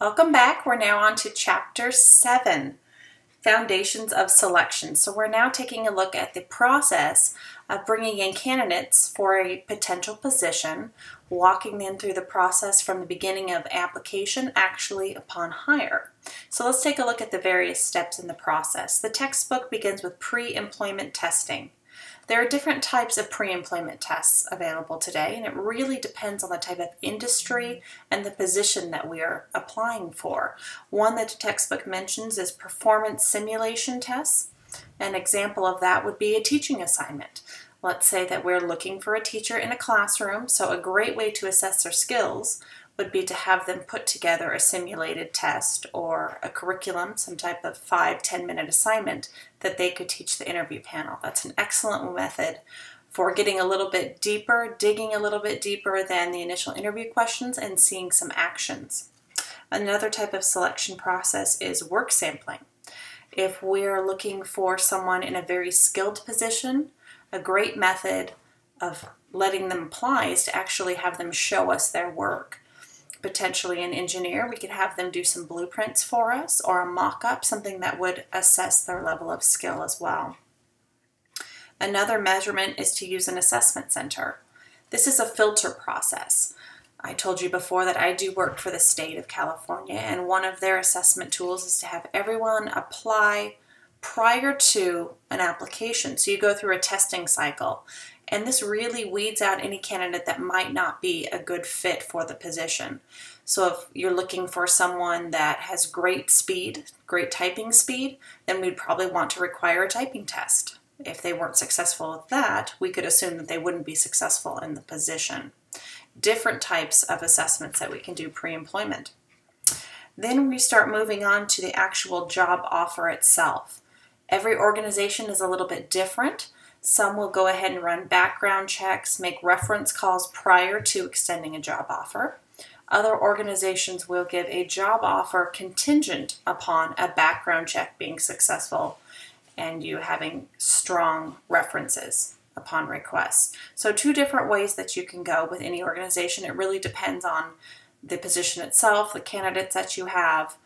Welcome back. We're now on to Chapter 7, Foundations of Selection. So we're now taking a look at the process of bringing in candidates for a potential position, walking them through the process from the beginning of application actually upon hire. So let's take a look at the various steps in the process. The textbook begins with pre-employment testing. There are different types of pre-employment tests available today, and it really depends on the type of industry and the position that we are applying for. One that the textbook mentions is performance simulation tests. An example of that would be a teaching assignment. Let's say that we're looking for a teacher in a classroom, so a great way to assess their skills would be to have them put together a simulated test or a curriculum, some type of 5-10 minute assignment that they could teach the interview panel. That's an excellent method for getting a little bit deeper, digging a little bit deeper than the initial interview questions and seeing some actions. Another type of selection process is work sampling. If we're looking for someone in a very skilled position, a great method of letting them apply is to actually have them show us their work. Potentially an engineer, we could have them do some blueprints for us or a mock-up, something that would assess their level of skill as well. Another measurement is to use an assessment center. This is a filter process. I told you before that I do work for the state of California, and one of their assessment tools is to have everyone apply prior to an application. So you go through a testing cycle. And this really weeds out any candidate that might not be a good fit for the position. So if you're looking for someone that has great speed, great typing speed, then we'd probably want to require a typing test. If they weren't successful with that, we could assume that they wouldn't be successful in the position. Different types of assessments that we can do pre-employment. Then we start moving on to the actual job offer itself. Every organization is a little bit different. Some will go ahead and run background checks, make reference calls prior to extending a job offer. Other organizations will give a job offer contingent upon a background check being successful and you having strong references upon request. So two different ways that you can go with any organization. It really depends on the position itself, the candidates that you have,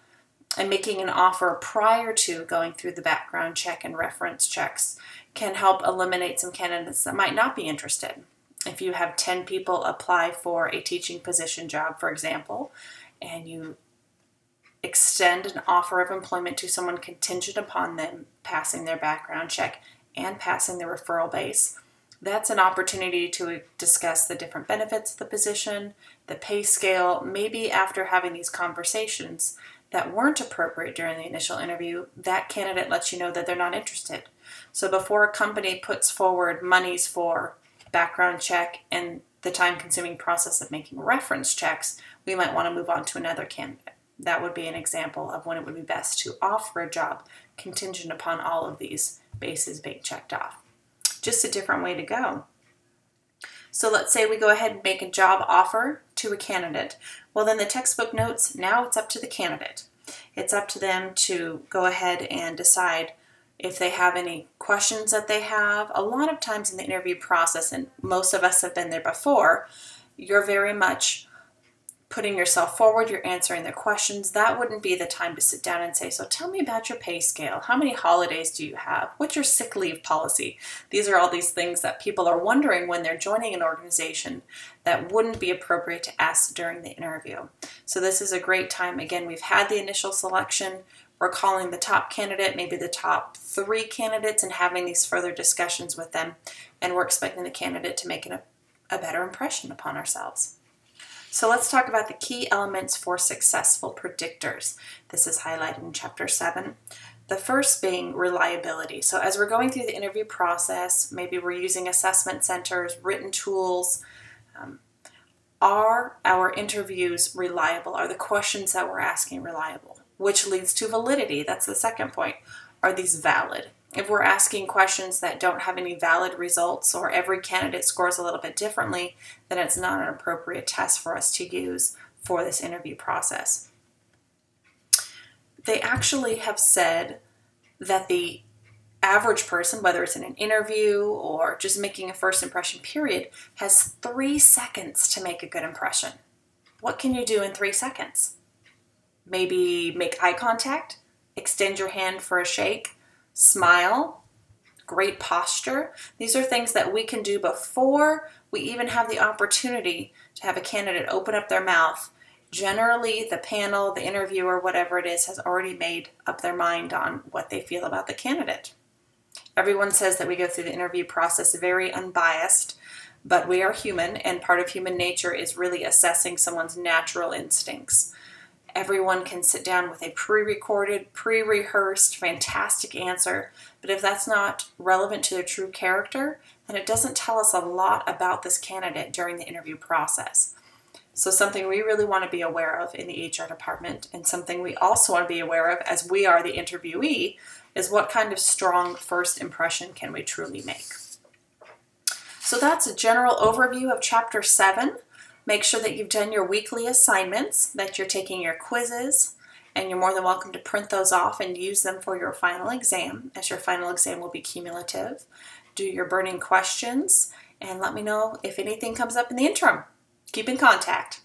and making an offer prior to going through the background check and reference checks can help eliminate some candidates that might not be interested. If you have 10 people apply for a teaching position job, for example, and you extend an offer of employment to someone contingent upon them passing their background check and passing the referral base, that's an opportunity to discuss the different benefits of the position, the pay scale. Maybe after having these conversations that weren't appropriate during the initial interview, that candidate lets you know that they're not interested. So before a company puts forward monies for background check and the time-consuming process of making reference checks, we might want to move on to another candidate. That would be an example of when it would be best to offer a job contingent upon all of these bases being checked off. Just a different way to go. So let's say we go ahead and make a job offer to a candidate. Well, then the textbook notes, now it's up to the candidate. It's up to them to go ahead and decide if they have any questions that they have. A lot of times in the interview process, and most of us have been there before, you're very much putting yourself forward, you're answering their questions. That wouldn't be the time to sit down and say, so tell me about your pay scale. How many holidays do you have? What's your sick leave policy? These are all these things that people are wondering when they're joining an organization that wouldn't be appropriate to ask during the interview. So this is a great time. Again, we've had the initial selection. We're calling the top candidate, maybe the top 3 candidates, and having these further discussions with them. And we're expecting the candidate to make a better impression upon ourselves. So let's talk about the key elements for successful predictors. This is highlighted in Chapter 7. The first being reliability. So as we're going through the interview process, maybe we're using assessment centers, written tools. Are our interviews reliable? Are the questions that we're asking reliable? Which leads to validity. That's the second point. Are these valid? If we're asking questions that don't have any valid results or every candidate scores a little bit differently, then it's not an appropriate test for us to use for this interview process. They actually have said that the average person, whether it's in an interview or just making a first impression period, has 3 seconds to make a good impression. What can you do in 3 seconds? maybe make eye contact, extend your hand for a shake, smile, great posture. These are things that we can do before we even have the opportunity to have a candidate open up their mouth. Generally, the panel, the interviewer, whatever it is, has already made up their mind on what they feel about the candidate. Everyone says that we go through the interview process very unbiased, but we are human, and part of human nature is really assessing someone's natural instincts. Everyone can sit down with a pre-recorded, pre-rehearsed, fantastic answer, but if that's not relevant to their true character, then it doesn't tell us a lot about this candidate during the interview process. So something we really want to be aware of in the HR department, and something we also want to be aware of as we are the interviewee, is what kind of strong first impression can we truly make. So that's a general overview of Chapter 7. Make sure that you've done your weekly assignments, that you're taking your quizzes, and you're more than welcome to print those off and use them for your final exam, as your final exam will be cumulative. Do your burning questions, and let me know if anything comes up in the interim. Keep in contact.